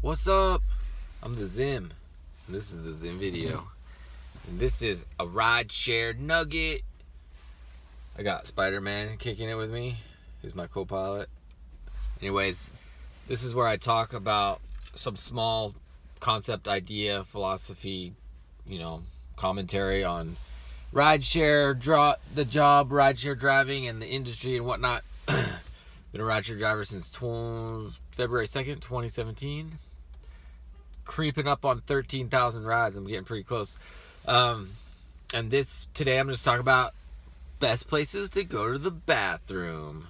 What's up? I'm the Zim. This is the Zim video. And this is a ride share nugget. I got Spider-Man kicking it with me. He's my co-pilot. Anyways, this is where I talk about some small concept, idea, philosophy, commentary on rideshare, rideshare driving and the industry and whatnot. Been a rideshare driver since February 2nd, 2017. Creeping up on 13,000 rides. I'm getting pretty close. And today I'm just talking about best places to go to the bathroom.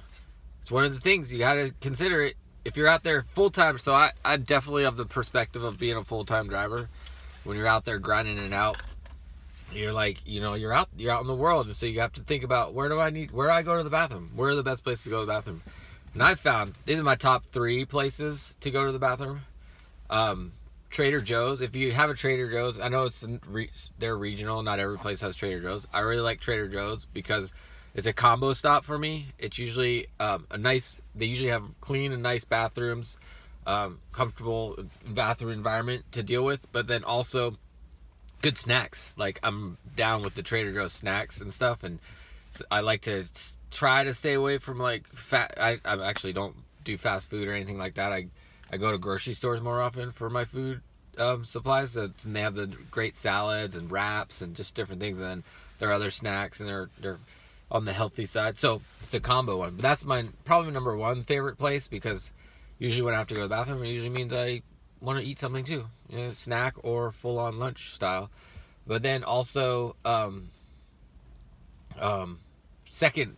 It's one of the things you got to consider it if you're out there full-time. So I definitely have the perspective of being a full-time driver. When you're out there grinding it out, you're like, you're out in the world, and so you have to think about where do I go to the bathroom? Where are the best places to go to the bathroom? And I found these are my top 3 places to go to the bathroom. Trader Joe's. If you have a Trader Joe's, I know they're regional. Not every place has Trader Joe's. I really like Trader Joe's because it's a combo stop for me. It's usually they usually have clean and nice bathrooms, comfortable bathroom environment to deal with, but then also good snacks. Like, I'm down with the Trader Joe's snacks and stuff, and so I like to try to stay away from like I actually don't do fast food or anything like that. I go to grocery stores more often for my food supplies, and they have the great salads and wraps and just different things, and then there are other snacks, and they're on the healthy side, so it's a combo one. But that's my probably number 1 favorite place, because usually when I have to go to the bathroom, it usually means I want to eat something too, snack or full-on lunch style. But then also second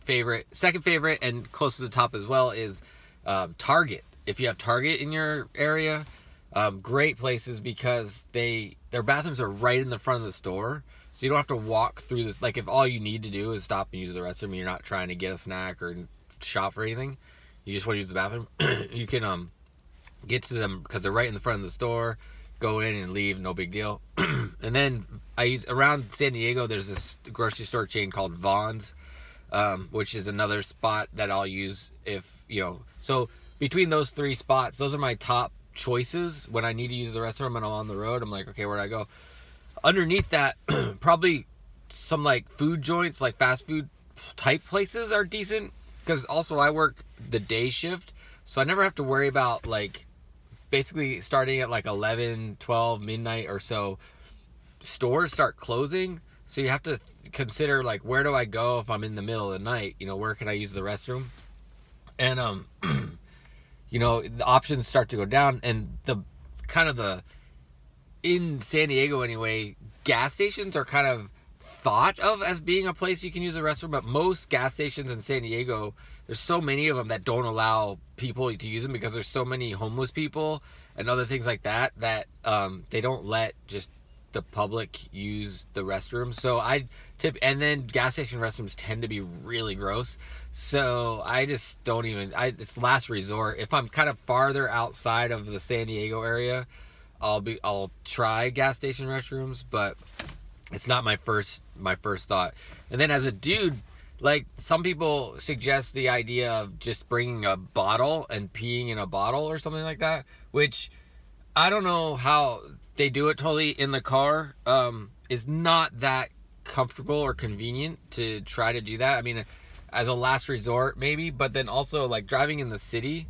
favorite and close to the top as well is Target. If you have Target in your area, great places, because their bathrooms are right in the front of the store, so you don't have to walk through this. Like, if all you need to do is stop and use the restroom and you're not trying to get a snack or shop for anything, you just want to use the bathroom, you can get to them because they're right in the front of the store. Go in and leave, no big deal. And then around San Diego, there's this grocery store chain called Vons, which is another spot that I'll use so between those 3 spots, those are my top choices when I need to use the restroom and I'm on the road. I'm like, okay, where do I go? Underneath that, probably some like food joints, like fast food type places are decent, because also I work the day shift, so I never have to worry about, like, basically starting at like 11, 12, midnight or so, stores start closing. So you have to consider, like, where do I go if I'm in the middle of the night? Where can I use the restroom? And the options start to go down, and in San Diego anyway, gas stations are kind of thought of as being a place you can use a restroom, but most gas stations in San Diego, there's so many of them that don't allow people to use them, because there's so many homeless people and other things like that they don't let just the public use the restroom. So and then gas station restrooms tend to be really gross, so I just don't even, it's last resort. If I'm kind of farther outside of the San Diego area, I'll try gas station restrooms, but it's not my first thought. And then as a dude, like, some people suggest the idea of just bringing a bottle and peeing in a bottle or something like that, which I don't know how they do it totally in the car. Is not that comfortable or convenient to try to do that. I mean, as a last resort maybe, but then also, like, driving in the city,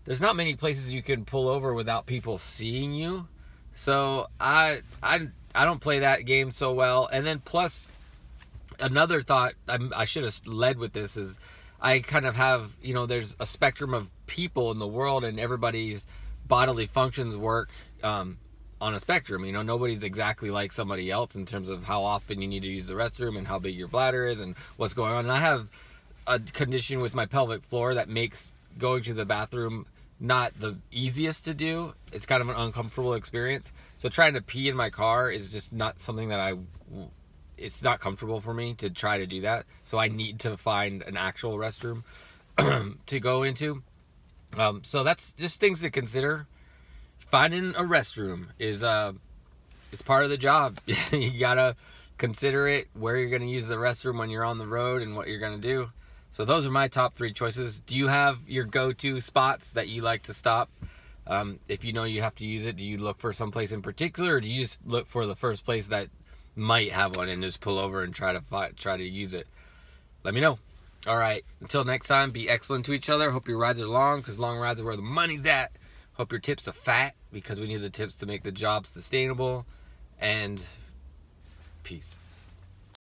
there's not many places you can pull over without people seeing you. So I don't play that game so well. And then plus, another thought, I should have led with this, is I kind of have, there's a spectrum of people in the world, and everybody's bodily functions work on a spectrum. Nobody's exactly like somebody else in terms of how often you need to use the restroom and how big your bladder is and what's going on. And I have a condition with my pelvic floor that makes going to the bathroom not the easiest to do. It's kind of an uncomfortable experience. So trying to pee in my car is just not something that it's not comfortable for me to try to do that. So I need to find an actual restroom to go into. So that's just things to consider. Finding a restroom is it's part of the job. You gotta consider it, where you're gonna use the restroom when you're on the road and what you're gonna do. So those are my top 3 choices. Do you have your go-to spots that you like to stop? If you know you have to use it, do you look for some place in particular, or do you just look for the first place that might have one and just pull over and try to use it? Let me know. All right, until next time, be excellent to each other. Hope your rides are long, because long rides are where the money's at. Hope your tips are fat, because we need the tips to make the job sustainable. And peace.